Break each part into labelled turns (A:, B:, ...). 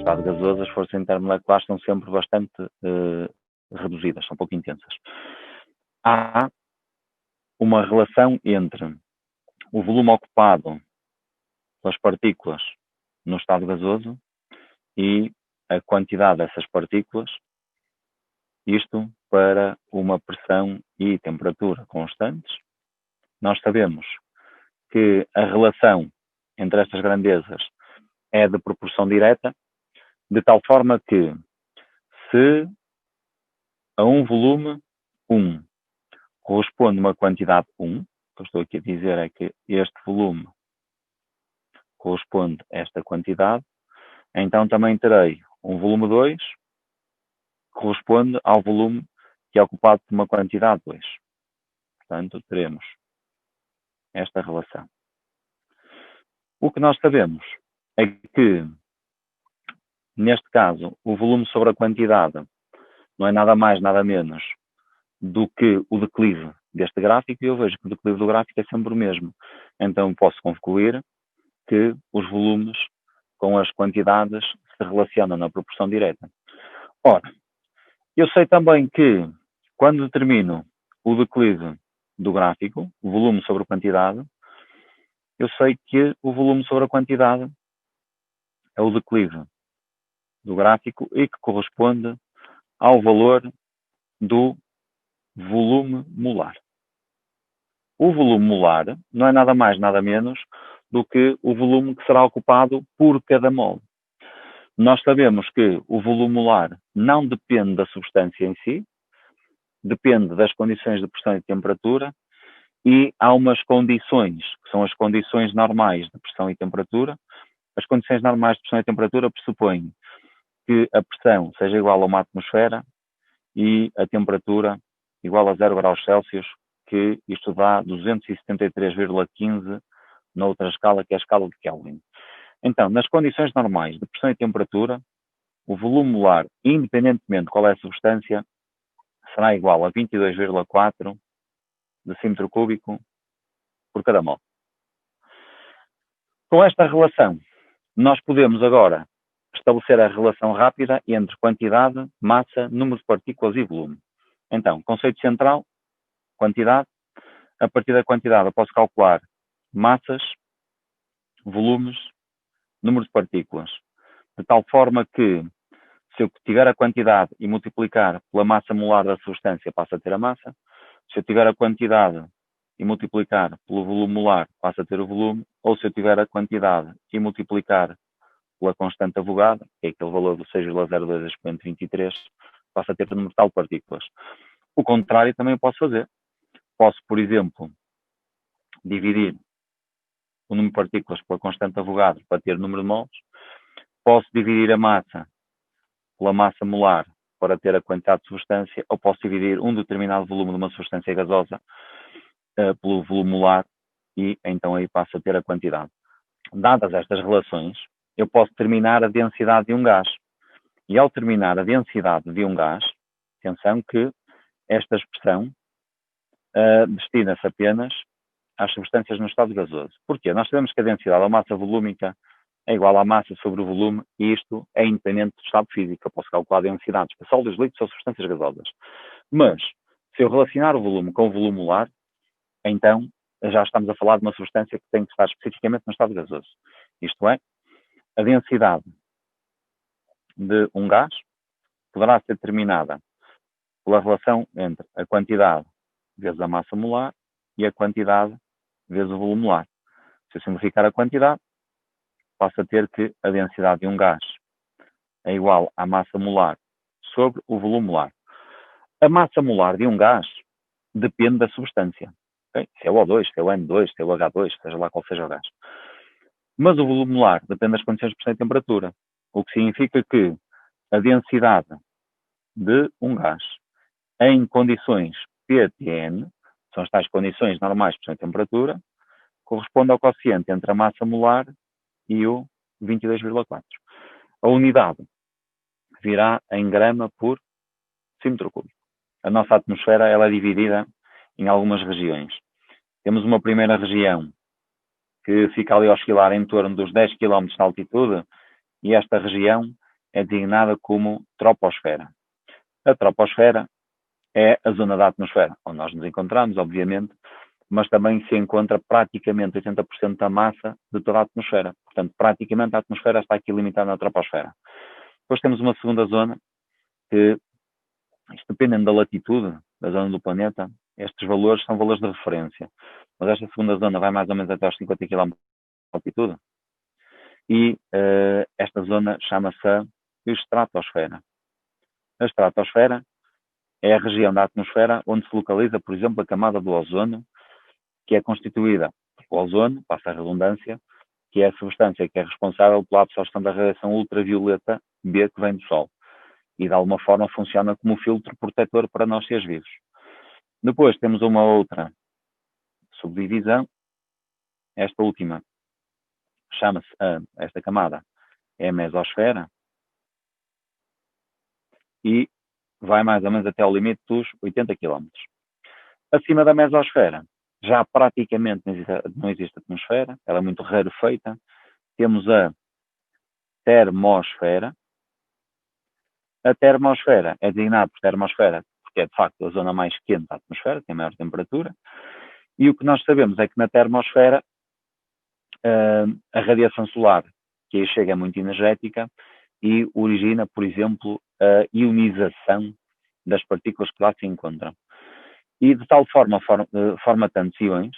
A: estado gasoso, as forças intermoleculares são sempre bastante reduzidas, são pouco intensas. Há uma relação entre o volume ocupado pelas partículas no estado gasoso e a quantidade dessas partículas, isto para uma pressão e temperatura constantes. Nós sabemos que a relação entre estas grandezas é de proporção direta, de tal forma que se a um volume 1 corresponde uma quantidade 1, o que eu estou aqui a dizer é que este volume corresponde a esta quantidade, então também terei um volume 2 que corresponde ao volume que é ocupado por uma quantidade 2. Portanto, teremos esta relação. O que nós sabemos é que, neste caso, o volume sobre a quantidade não é nada mais, nada menos do que o declive deste gráfico, e eu vejo que o declive do gráfico é sempre o mesmo. Então, posso concluir que os volumes com as quantidades se relacionam na proporção direta. Ora, eu sei também que, quando determino o declive do gráfico, o volume sobre a quantidade, eu sei que o volume sobre a quantidade é o declive do gráfico e que corresponde ao valor do volume molar. O volume molar não é nada mais, nada menos do que o volume que será ocupado por cada mol. Nós sabemos que o volume molar não depende da substância em si, depende das condições de pressão e temperatura, e há umas condições, que são as condições normais de pressão e temperatura. As condições normais de pressão e temperatura pressupõem que a pressão seja igual a uma atmosfera e a temperatura igual a 0 graus Celsius, que isto dá 273,15 na outra escala, que é a escala de Kelvin. Então, nas condições normais de pressão e temperatura, o volume molar, independentemente de qual é a substância, será igual a 22,4 decímetro cúbico por cada mol. Com esta relação, nós podemos agora estabelecer a relação rápida entre quantidade, massa, número de partículas e volume. Então, conceito central, quantidade. A partir da quantidade eu posso calcular massas, volumes, número de partículas. De tal forma que, se eu tiver a quantidade e multiplicar pela massa molar da substância, passo a ter a massa. Se eu tiver a quantidade e multiplicar pelo volume molar, passo a ter o volume. Ou se eu tiver a quantidade e multiplicar pela constante Avogadro, que é aquele valor do 6,02 expoente 23, passo a ter o número total de partículas. O contrário também eu posso fazer. Posso, por exemplo, dividir o número de partículas pela constante Avogadro para ter o número de mols. Posso dividir a massa pela massa molar para ter a quantidade de substância, ou posso dividir um determinado volume de uma substância gasosa pelo volume molar e então aí passo a ter a quantidade. Dadas estas relações, eu posso determinar a densidade de um gás. E ao determinar a densidade de um gás, atenção que esta expressão destina-se apenas às substâncias no estado gasoso. Porquê? Nós sabemos que a densidade da massa volúmica é igual à massa sobre o volume, e isto é independente do estado físico. Eu posso calcular a densidade de sólidos, líquidos ou substâncias gasosas. Mas, se eu relacionar o volume com o volume molar, então já estamos a falar de uma substância que tem que estar especificamente no estado gasoso. Isto é, a densidade de um gás poderá ser determinada pela relação entre a quantidade vezes a massa molar e a quantidade vezes o volume molar. Se eu simplificar a quantidade, passo a ter que a densidade de um gás é igual à massa molar sobre o volume molar. A massa molar de um gás depende da substância. Okay? Se é o O2, se é o N2, se é o H2, seja lá qual seja o gás. Mas o volume molar depende das condições de pressão e temperatura, o que significa que a densidade de um gás em condições PTN, são as tais condições normais de pressão e temperatura, corresponde ao quociente entre a massa molar e o 22,4. A unidade virá em grama por decímetro cúbico. A nossa atmosfera ela é dividida em algumas regiões. Temos uma primeira região que fica ali a oscilar em torno dos 10 km de altitude, e esta região é designada como troposfera. A troposfera é a zona da atmosfera, onde nós nos encontramos, obviamente, mas também se encontra praticamente 80% da massa de toda a atmosfera. Portanto, praticamente a atmosfera está aqui limitada na troposfera. Depois temos uma segunda zona que, isto dependendo da latitude da zona do planeta, estes valores são valores de referência. Mas esta segunda zona vai mais ou menos até aos 50 km de altitude. E esta zona chama-se a estratosfera. A estratosfera é a região da atmosfera onde se localiza, por exemplo, a camada do ozono, que é constituída pelo ozono, passa a redundância, que é a substância que é responsável pela absorção da radiação ultravioleta B que vem do Sol. E, de alguma forma, funciona como filtro protetor para nós seres vivos. Depois temos uma outra subdivisão. Esta última chama-se, esta camada é a mesosfera e vai mais ou menos até ao limite dos 80 km. Acima da mesosfera já praticamente não existe atmosfera, ela é muito rarefeita. Temos a termosfera. A termosfera é designada por termosfera porque é de facto a zona mais quente da atmosfera, tem maior temperatura. E o que nós sabemos é que na termosfera a radiação solar que aí chega é muito energética e origina, por exemplo, a ionização das partículas que lá se encontram. E de tal forma forma tantos íons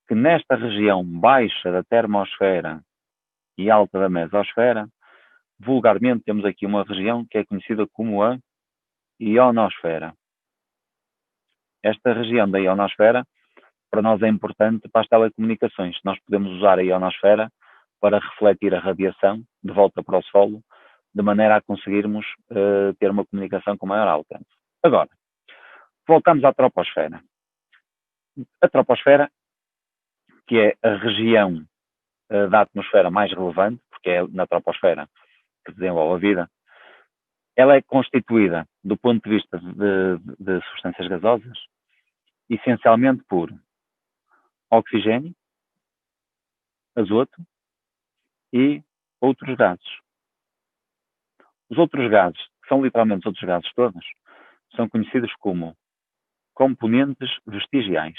A: que nesta região baixa da termosfera e alta da mesosfera, vulgarmente temos aqui uma região que é conhecida como a ionosfera. Esta região da ionosfera para nós é importante para as telecomunicações. Nós podemos usar a ionosfera para refletir a radiação de volta para o solo, de maneira a conseguirmos ter uma comunicação com maior alcance. Agora, voltamos à troposfera. A troposfera, que é a região da atmosfera mais relevante, porque é na troposfera que desenvolve a vida, ela é constituída, do ponto de vista de substâncias gasosas, essencialmente por oxigênio, azoto e outros gases. Os outros gases, que são literalmente os outros gases todos, são conhecidos como componentes vestigiais.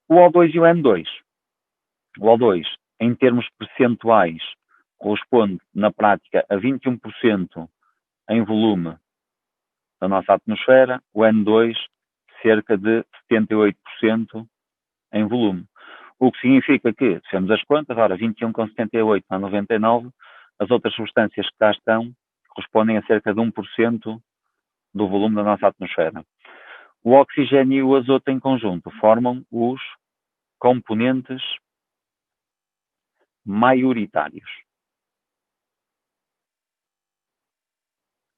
A: O O2 e o N2. O O2, em termos percentuais, corresponde, na prática, a 21% em volume da nossa atmosfera. O N2, cerca de 78% em volume. O que significa que, se fizermos as contas, ora, 21 com 78 a 99, as outras substâncias que cá estão correspondem a cerca de 1% do volume da nossa atmosfera. O oxigênio e o azoto em conjunto formam os componentes maioritários.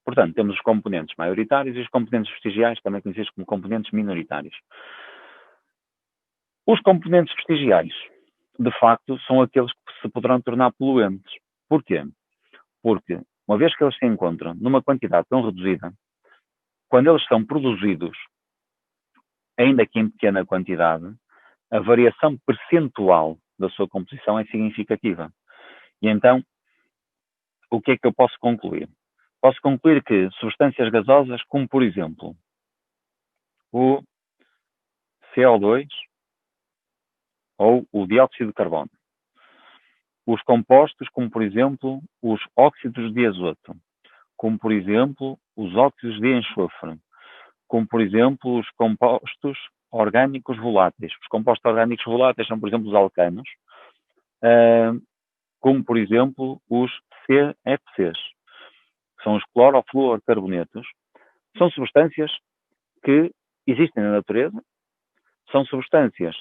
A: Portanto, temos os componentes maioritários e os componentes vestigiais, também conhecidos como componentes minoritários. Os componentes vestigiais, de facto, são aqueles que se poderão tornar poluentes. Porquê? Porque, uma vez que eles se encontram numa quantidade tão reduzida, quando eles são produzidos, ainda que em pequena quantidade, a variação percentual da sua composição é significativa. E então, o que é que eu posso concluir? Posso concluir que substâncias gasosas, como por exemplo o CO2 ou o dióxido de carbono, os compostos, como por exemplo os óxidos de azoto, como por exemplo os óxidos de enxofre, como por exemplo os compostos orgânicos voláteis. Os compostos orgânicos voláteis são, por exemplo, os alcanos, como por exemplo os CFCs, que são os clorofluorcarbonetos. São substâncias que existem na natureza, são substâncias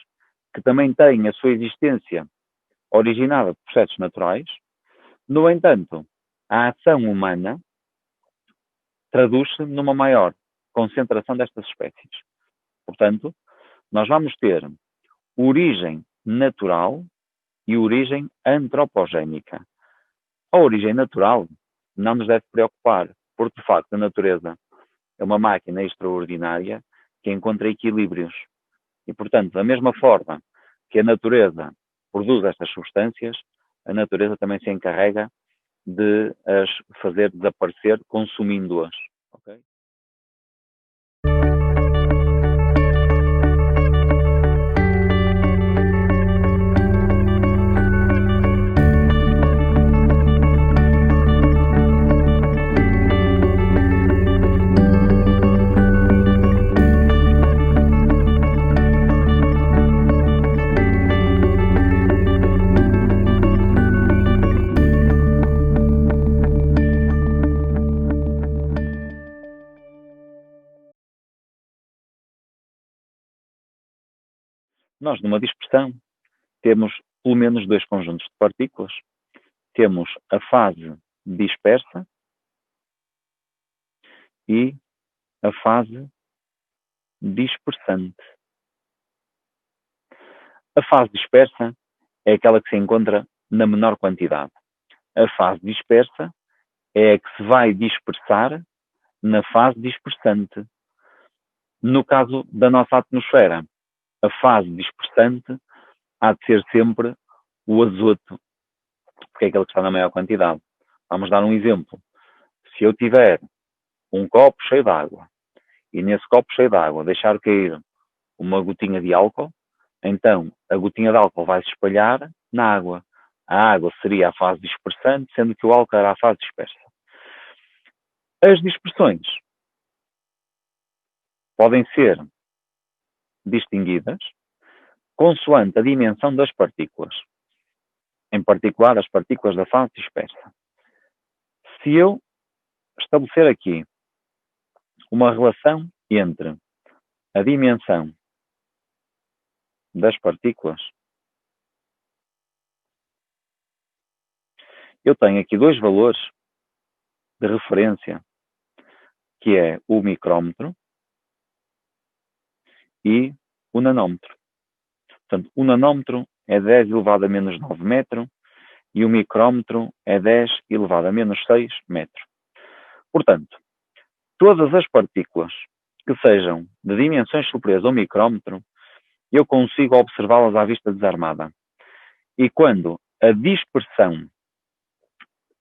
A: que também têm a sua existência originada por processos naturais. No entanto, a ação humana traduz-se numa maior concentração destas espécies. Portanto, nós vamos ter origem natural e origem antropogénica. A origem natural não nos deve preocupar, porque de facto a natureza é uma máquina extraordinária que encontra equilíbrios. E, portanto, da mesma forma que a natureza produz estas substâncias, a natureza também se encarrega de as fazer desaparecer consumindo-as. Okay? Nós, numa dispersão, temos pelo menos dois conjuntos de partículas. Temos a fase dispersa e a fase dispersante. A fase dispersa é aquela que se encontra na menor quantidade. A fase dispersa é a que se vai dispersar na fase dispersante. No caso da nossa atmosfera, a fase dispersante há de ser sempre o azoto, porque é aquele que está na maior quantidade. Vamos dar um exemplo. Se eu tiver um copo cheio de água e nesse copo cheio de água deixar cair uma gotinha de álcool, então a gotinha de álcool vai se espalhar na água. A água seria a fase dispersante, sendo que o álcool era a fase dispersa. As dispersões podem ser distinguidas consoante a dimensão das partículas, em particular as partículas da fase dispersa. Se eu estabelecer aqui uma relação entre a dimensão das partículas, eu tenho aqui dois valores de referência, que é o micrómetro e o nanómetro. Portanto, o nanómetro é 10 elevado a menos 9 metros e o micrómetro é 10 elevado a menos 6 metros. Portanto, todas as partículas que sejam de dimensões superiores ao micrómetro, eu consigo observá-las à vista desarmada. E quando a dispersão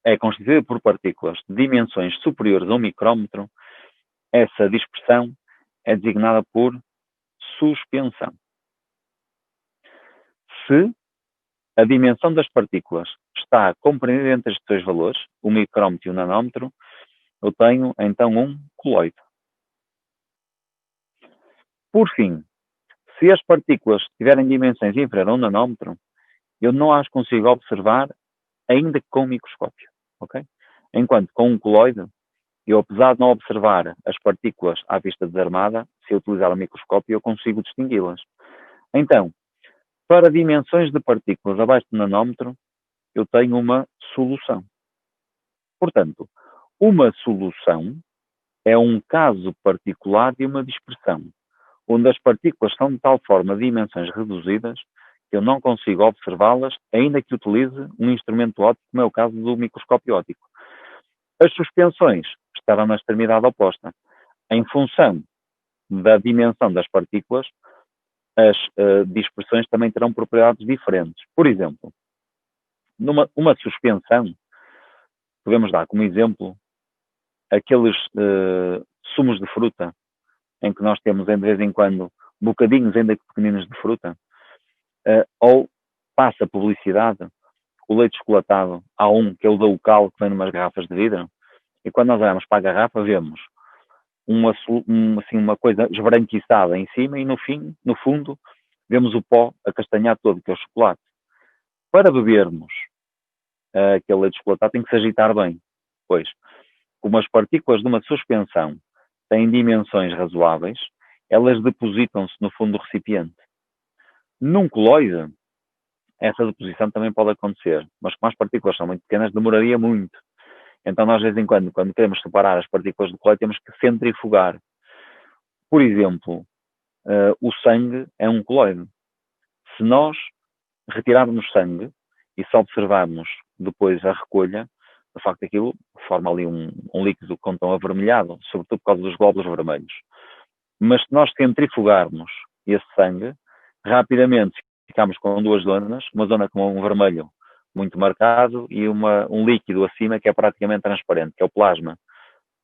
A: é constituída por partículas de dimensões superiores ao micrómetro, essa dispersão é designada por suspensão. Se a dimensão das partículas está compreendida entre estes dois valores, o micrómetro e o nanómetro, eu tenho então um coloide. Por fim, se as partículas tiverem dimensões inferiores a um nanómetro, eu não as consigo observar ainda com o microscópio. Okay? Enquanto com um coloide, eu, apesar de não observar as partículas à vista desarmada, se eu utilizar o microscópio, eu consigo distingui-las. Então, para dimensões de partículas abaixo do nanómetro, eu tenho uma solução. Portanto, uma solução é um caso particular de uma dispersão, onde as partículas são de tal forma de dimensões reduzidas que eu não consigo observá-las, ainda que utilize um instrumento óptico, como é o caso do microscópio óptico. As suspensões estarão na extremidade oposta. Em função da dimensão das partículas, as dispersões também terão propriedades diferentes. Por exemplo, numa suspensão, podemos dar como exemplo aqueles sumos de fruta, em que nós temos, de vez em quando, bocadinhos ainda que pequeninos de fruta, ou passa publicidade, o leite chocolatado, há um que é o da Ucal, que vem numas garrafas de vidro, e quando nós olhamos para a garrafa, vemos uma coisa esbranquiçada em cima e no fundo, vemos o pó acastanhado todo, que é o chocolate. Para bebermos aquele leite chocolatado, tem que se agitar bem. Pois, como as partículas de uma suspensão têm dimensões razoáveis, elas depositam-se no fundo do recipiente. Num coloide, essa deposição também pode acontecer, mas como as partículas são muito pequenas, demoraria muito. Então, nós, de vez em quando queremos separar as partículas do coloide, temos que centrifugar. Por exemplo, o sangue é um coloide. Se nós retirarmos sangue e só observarmos depois a recolha, de facto aquilo forma ali um líquido com tom avermelhado, sobretudo por causa dos glóbulos vermelhos. Mas se nós centrifugarmos esse sangue, rapidamente ficamos com duas zonas, uma zona com um vermelho muito marcado e um líquido acima que é praticamente transparente, que é o plasma.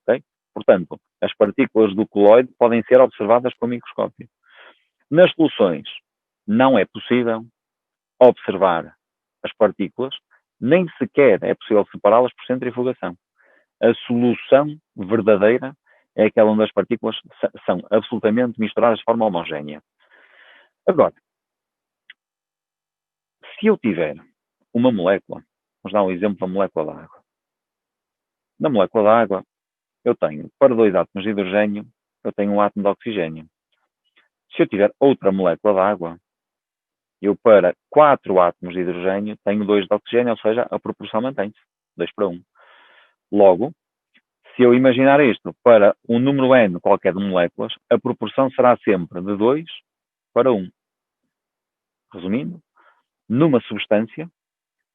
A: Okay? Portanto, as partículas do coloide podem ser observadas com o microscópio. Nas soluções, não é possível observar as partículas, nem sequer é possível separá-las por centrifugação. A solução verdadeira é aquela onde as partículas são absolutamente misturadas de forma homogénea. Agora, se eu tiver uma molécula, vamos dar um exemplo da molécula da água. Na molécula da água, eu tenho, para 2 átomos de hidrogênio, eu tenho um átomo de oxigênio. Se eu tiver outra molécula de água, eu para 4 átomos de hidrogênio tenho 2 de oxigênio, ou seja, a proporção mantém-se, 2 para 1. Logo, se eu imaginar isto para um número n qualquer de moléculas, a proporção será sempre de 2 para 1. Resumindo, numa substância,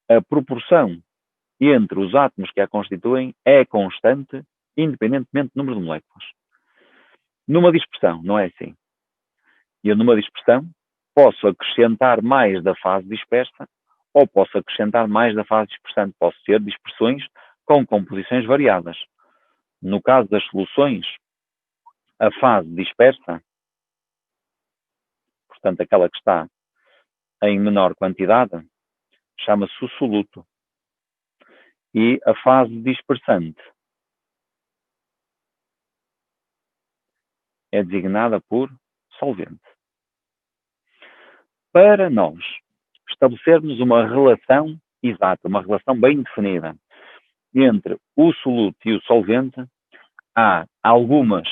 A: a proporção entre os átomos que a constituem é constante, independentemente do número de moléculas. Numa dispersão, não é assim. Eu, numa dispersão, posso acrescentar mais da fase dispersa ou posso acrescentar mais da fase dispersante. Posso ter dispersões com composições variadas. No caso das soluções, a fase dispersa, portanto, aquela que está em menor quantidade, chama-se o soluto. E a fase dispersante é designada por solvente. Para nós estabelecermos uma relação exata, uma relação bem definida entre o soluto e o solvente, há algumas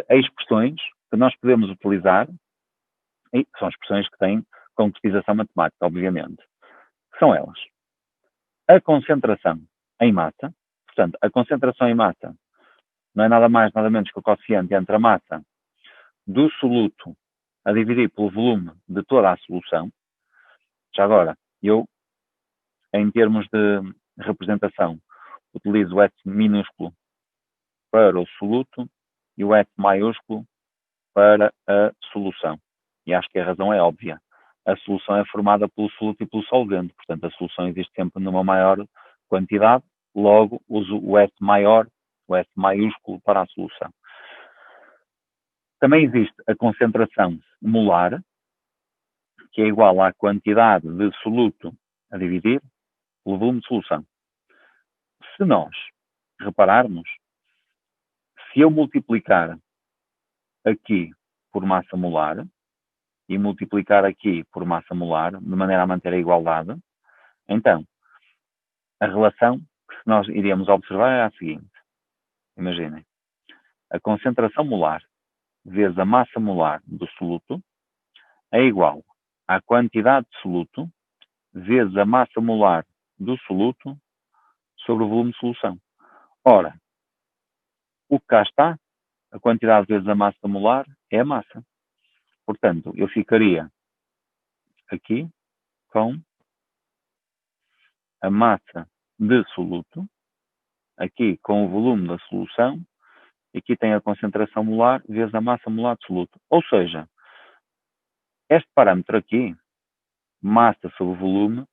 A: expressões que nós podemos utilizar, e são expressões que têm concretização matemática, obviamente. São elas: a concentração em massa, portanto, a concentração em massa não é nada mais, nada menos que o quociente entre a massa do soluto a dividir pelo volume de toda a solução. Já agora, eu, em termos de representação, utilizo o S minúsculo para o soluto e o S maiúsculo para a solução. E acho que a razão é óbvia. A solução é formada pelo soluto e pelo solvente. Portanto, a solução existe sempre numa maior quantidade. Logo, uso o S maior, o S maiúsculo para a solução. Também existe a concentração molar, que é igual à quantidade de soluto a dividir pelo volume de solução. Se nós repararmos, se eu multiplicar aqui por massa molar e multiplicar aqui por massa molar, de maneira a manter a igualdade, então, a relação que nós iríamos observar é a seguinte. Imaginem, a concentração molar vezes a massa molar do soluto é igual à quantidade de soluto vezes a massa molar do soluto sobre o volume de solução. Ora, o que cá está, a quantidade vezes a massa molar, é a massa. Portanto, eu ficaria aqui com a massa de soluto, aqui com o volume da solução, e aqui tem a concentração molar vezes a massa molar de soluto. Ou seja, este parâmetro aqui, massa sobre volume,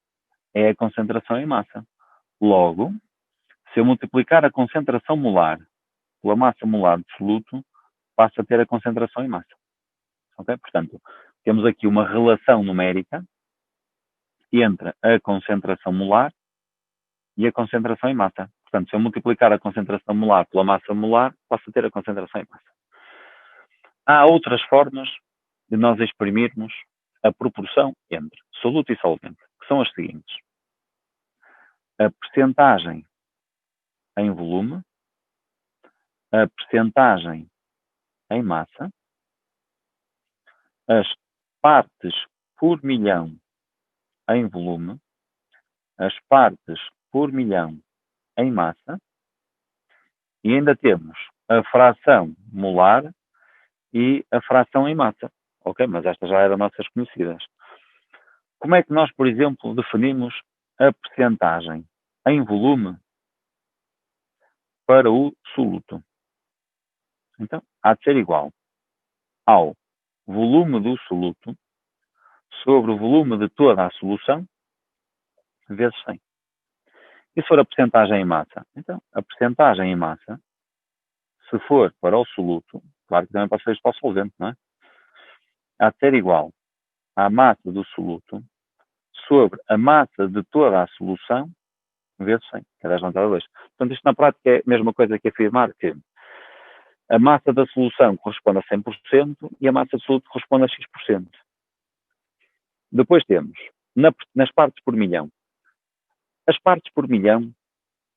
A: é a concentração em massa. Logo, se eu multiplicar a concentração molar pela massa molar de soluto, passo a ter a concentração em massa. Okay? Portanto, temos aqui uma relação numérica entre a concentração molar e a concentração em massa. Portanto, se eu multiplicar a concentração molar pela massa molar, passo a ter a concentração em massa. Há outras formas de nós exprimirmos a proporção entre soluto e solvente, que são as seguintes. A percentagem em volume, a percentagem em massa, as partes por milhão em volume, as partes por milhão em massa, e ainda temos a fração molar e a fração em massa. Ok, mas estas já eram nossas conhecidas. Como é que nós, por exemplo, definimos a percentagem em volume para o soluto? Então, há de ser igual ao volume do soluto sobre o volume de toda a solução vezes 100. E se for a percentagem em massa? Então, a percentagem em massa, se for para o soluto, claro que também pode ser isto para o solvente, não é? Há de ser igual à massa do soluto sobre a massa de toda a solução vezes 100, que é 10 elevado a 2. Portanto, isto na prática é a mesma coisa que afirmar que a massa da solução corresponde a 100% e a massa do soluto corresponde a X%. Depois temos, nas partes por milhão. As partes por milhão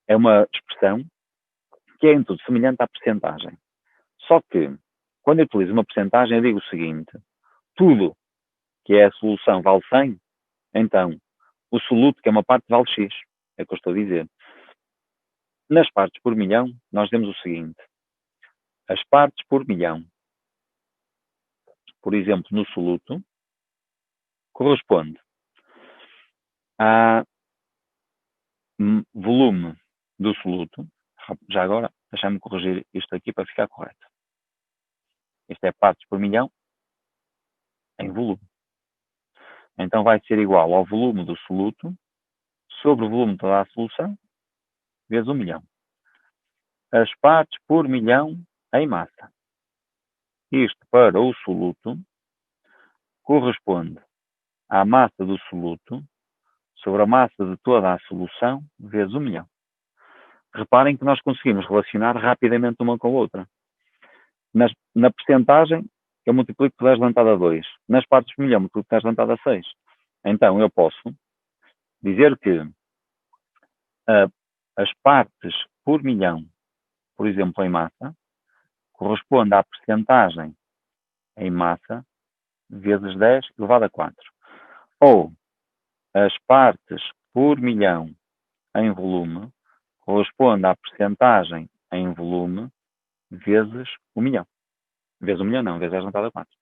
A: é uma expressão que é em tudo semelhante à percentagem. Só que, quando eu utilizo uma percentagem, eu digo o seguinte: tudo que é a solução vale 100, então o soluto, que é uma parte, vale X. É o que eu estou a dizer. Nas partes por milhão, nós temos o seguinte: as partes por milhão, por exemplo, no soluto, corresponde a volume do soluto. Já agora, deixa-me corrigir isto aqui para ficar correto. Isto é partes por milhão em volume. Então vai ser igual ao volume do soluto sobre o volume de toda a solução vezes 1 milhão. As partes por milhão em massa. Isto para o soluto corresponde à massa do soluto sobre a massa de toda a solução vezes 1 milhão. Reparem que nós conseguimos relacionar rapidamente uma com a outra. Na percentagem, eu multiplico por 10 elevado a 2. Nas partes por milhão, multiplico por 10 elevado a 6. Então, eu posso dizer que as partes por milhão, por exemplo, em massa, corresponde à percentagem em massa vezes 10 elevado a 4. Ou as partes por milhão em volume corresponde à percentagem em volume vezes 1 milhão. Vezes 1 milhão não, vezes 10 elevado a 4.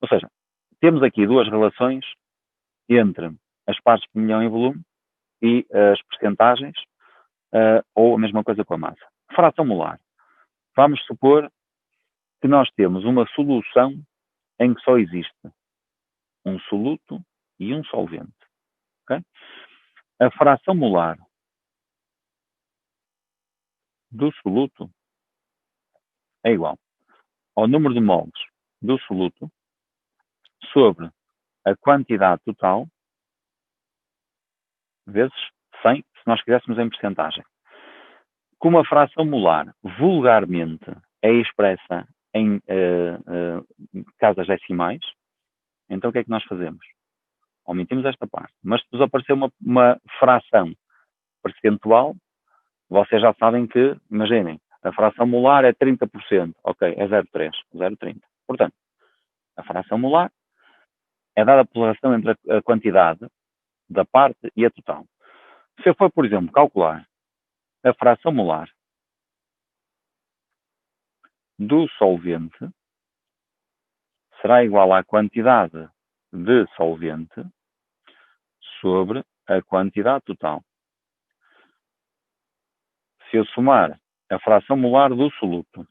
A: Ou seja, temos aqui duas relações entre as partes por milhão em volume e as percentagens, ou a mesma coisa com a massa. Fração molar. Vamos supor que nós temos uma solução em que só existe um soluto e um solvente. Okay? A fração molar do soluto é igual ao número de moles do soluto sobre a quantidade total vezes 100, se nós quiséssemos em percentagem. Como a fração molar vulgarmente é expressa em casas decimais, então o que é que nós fazemos? Omitimos esta parte. Mas se nos aparecer uma fração percentual, vocês já sabem que, imaginem, a fração molar é 30%. Ok, é 0,3, 0,30. Portanto, a fração molar é dada pela relação entre a quantidade da parte e a total. Se eu for, por exemplo, calcular a fração molar do solvente, será igual à quantidade de solvente sobre a quantidade total. Se eu somar a fração molar do soluto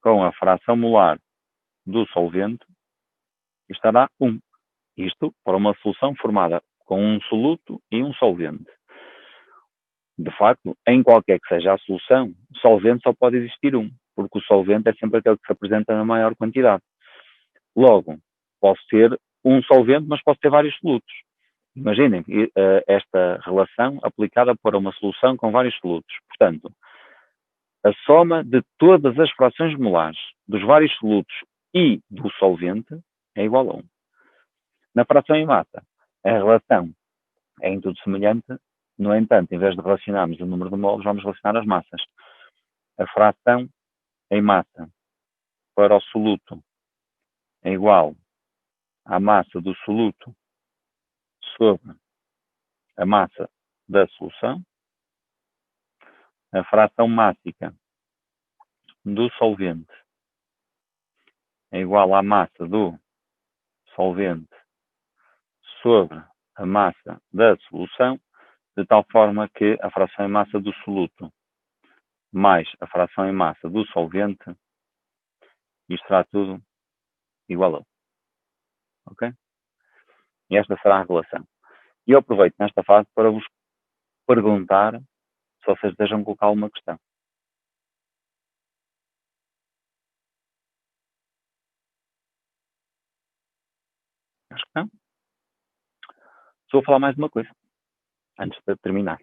A: com a fração molar do solvente, estará 1. Isto para uma solução formada com um soluto e um solvente. De facto, em qualquer que seja a solução, solvente só pode existir um, porque o solvente é sempre aquele que se apresenta na maior quantidade. Logo, posso ter um solvente, mas posso ter vários solutos. Imaginem esta relação aplicada para uma solução com vários solutos. Portanto, a soma de todas as frações molares dos vários solutos e do solvente é igual a 1. Na fração em massa, a relação é em tudo semelhante. No entanto, em vez de relacionarmos o número de moles, vamos relacionar as massas. A fração em massa para o soluto é igual à massa do soluto sobre a massa da solução. A fração mássica do solvente é igual à massa do solvente sobre a massa da solução, de tal forma que a fração em massa do soluto mais a fração em massa do solvente, isto será tudo igual a 1. ok? E esta será a relação. E eu aproveito nesta fase para vos perguntar se vocês desejam colocar uma questão. Acho que não. Só vou falar mais uma coisa, antes de terminar,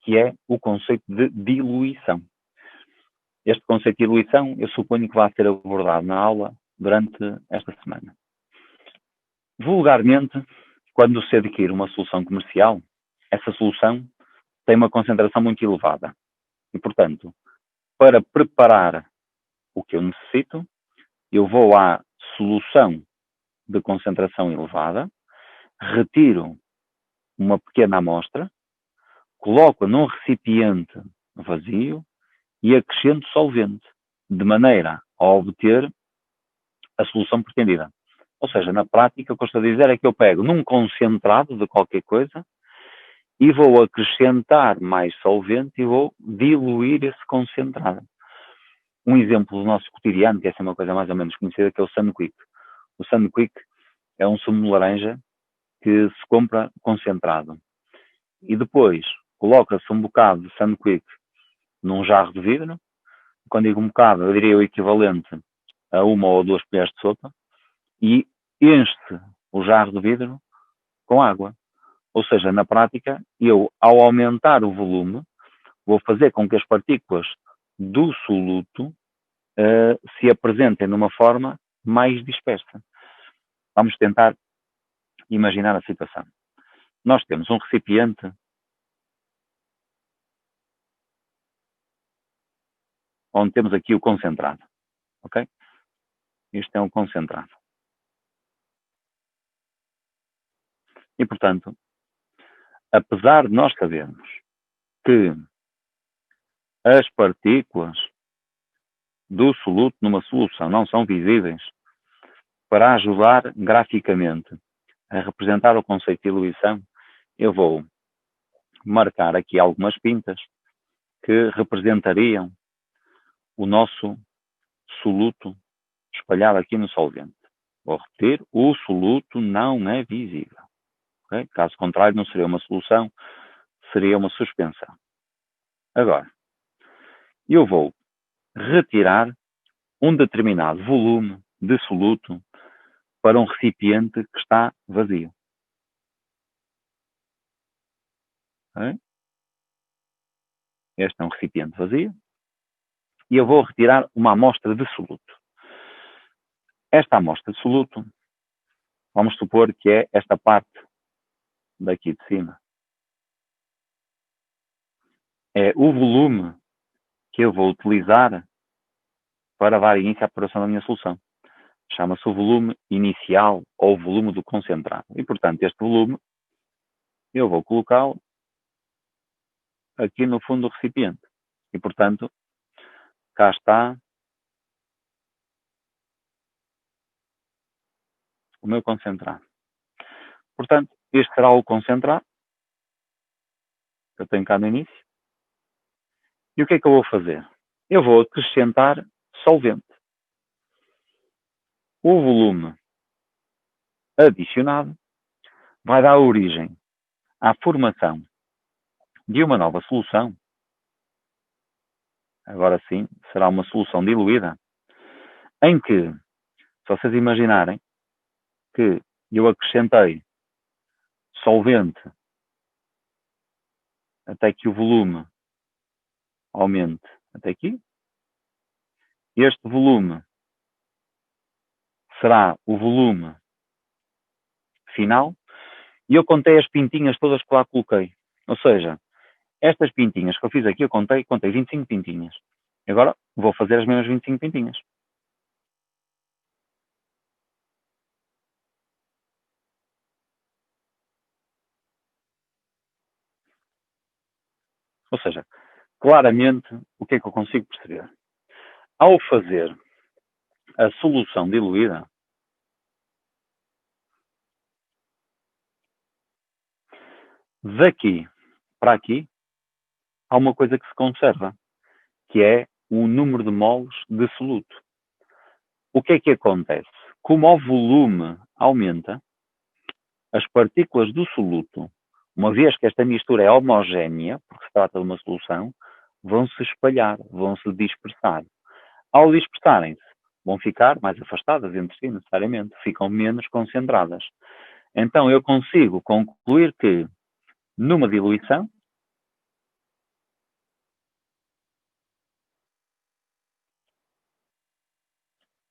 A: que é o conceito de diluição. Este conceito de diluição, eu suponho que vai ser abordado na aula durante esta semana. Vulgarmente, quando se adquire uma solução comercial, essa solução tem uma concentração muito elevada. E, portanto, para preparar o que eu necessito, eu vou à solução de concentração elevada, retiro uma pequena amostra, coloco num recipiente vazio e acrescento solvente, de maneira a obter a solução pretendida. Ou seja, na prática, o que eu estou a dizer é que eu pego num concentrado de qualquer coisa e vou acrescentar mais solvente e vou diluir esse concentrado. Um exemplo do nosso cotidiano, que essa é uma coisa mais ou menos conhecida, que é o Sunquick. O Sunquick é um sumo de laranja que se compra concentrado. E depois coloca-se um bocado de Sunquick num jarro de vidro. Quando digo um bocado, eu diria o equivalente a 1 ou 2 colheres de sopa. E enche-se o jarro de vidro com água. Ou seja, na prática, eu, ao aumentar o volume, vou fazer com que as partículas do soluto se apresentem de uma forma mais dispersa. Vamos tentar imaginar a situação. Nós temos um recipiente onde temos aqui o concentrado, ok? Isto é um concentrado. E, portanto, apesar de nós sabermos que as partículas do soluto numa solução não são visíveis, para ajudar graficamente a representar o conceito de diluição, eu vou marcar aqui algumas pintas que representariam o nosso soluto espalhado aqui no solvente. Vou repetir, o soluto não é visível. Okay? Caso contrário, não seria uma solução, seria uma suspensão. Agora, eu vou retirar um determinado volume de soluto para um recipiente que está vazio. Okay? Este é um recipiente vazio. E eu vou retirar uma amostra de soluto. Esta amostra de soluto, vamos supor que é esta parte daqui de cima. É o volume que eu vou utilizar para dar início à preparação da minha solução. Chama-se o volume inicial ou volume do concentrado. E, portanto, este volume eu vou colocá-lo aqui no fundo do recipiente. E, portanto, cá está o meu concentrado. Portanto, este será o concentrado que eu tenho cá no início. E o que é que eu vou fazer? Eu vou acrescentar solvente. O volume adicionado vai dar origem à formação de uma nova solução. Agora sim, será uma solução diluída, em que, se vocês imaginarem que eu acrescentei solvente até que o volume aumente até aqui, este volume será o volume final, e eu contei as pintinhas todas que lá coloquei. Ou seja, estas pintinhas que eu fiz aqui, eu contei 25 pintinhas. Agora vou fazer as mesmas 25 pintinhas. Ou seja, claramente, o que é que eu consigo perceber? Ao fazer a solução diluída, daqui para aqui, há uma coisa que se conserva, que é o número de moles de soluto. O que é que acontece? Como o volume aumenta, as partículas do soluto, uma vez que esta mistura é homogénea, porque se trata de uma solução, vão se espalhar, vão se dispersar. Ao dispersarem-se, vão ficar mais afastadas entre si, necessariamente, ficam menos concentradas. Então, eu consigo concluir que, numa diluição,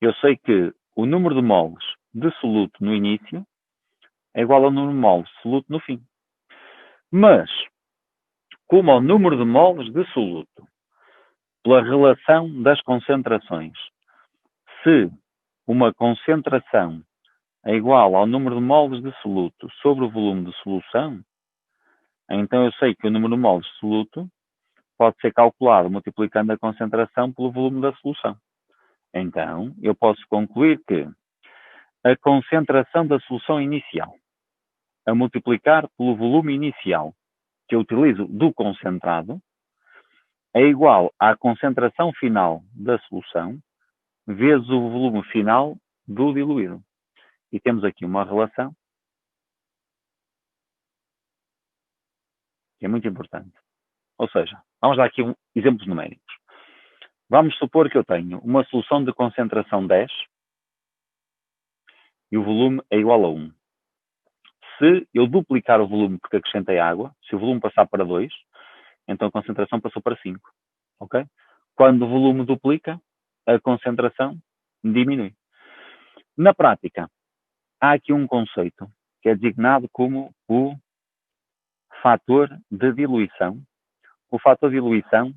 A: eu sei que o número de moles de soluto no início é igual ao número de moles de soluto no fim. Mas, como ao número de moles de soluto, pela relação das concentrações, se uma concentração é igual ao número de moles de soluto sobre o volume de solução, então eu sei que o número de moles de soluto pode ser calculado multiplicando a concentração pelo volume da solução. Então, eu posso concluir que a concentração da solução inicial a multiplicar pelo volume inicial que eu utilizo do concentrado é igual à concentração final da solução vezes o volume final do diluído. E temos aqui uma relação que é muito importante. Ou seja, vamos dar aqui exemplos numéricos. Vamos supor que eu tenho uma solução de concentração 10 e o volume é igual a 1. Se eu duplicar o volume porque acrescentei água, se o volume passar para 2, então a concentração passou para 5. Okay? Quando o volume duplica, a concentração diminui. Na prática, há aqui um conceito que é designado como o fator de diluição. O fator de diluição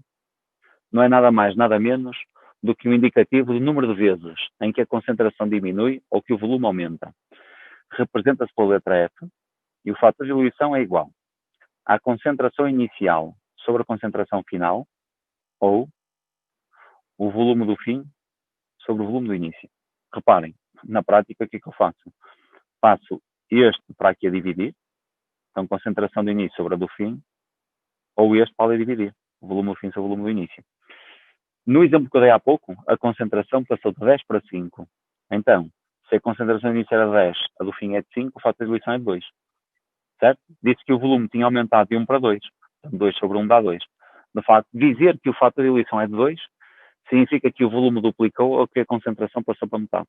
A: não é nada mais, nada menos do que um indicativo do número de vezes em que a concentração diminui ou que o volume aumenta. Representa-se pela letra F e o fator de diluição é igual à concentração inicial sobre a concentração final ou o volume do fim sobre o volume do início. Reparem, na prática, o que é que eu faço? Passo este para aqui a dividir, então concentração do início sobre a do fim, ou este para ali dividir, o volume do fim sobre o volume do início. No exemplo que eu dei há pouco, a concentração passou de 10 para 5. Então, se a concentração inicial era 10, a do fim é de 5, o fator de diluição é de 2. Certo? Disse que o volume tinha aumentado de 1 para 2. Então, 2 sobre 1 dá 2. De facto, dizer que o fator de diluição é de 2 significa que o volume duplicou ou que a concentração passou para metade.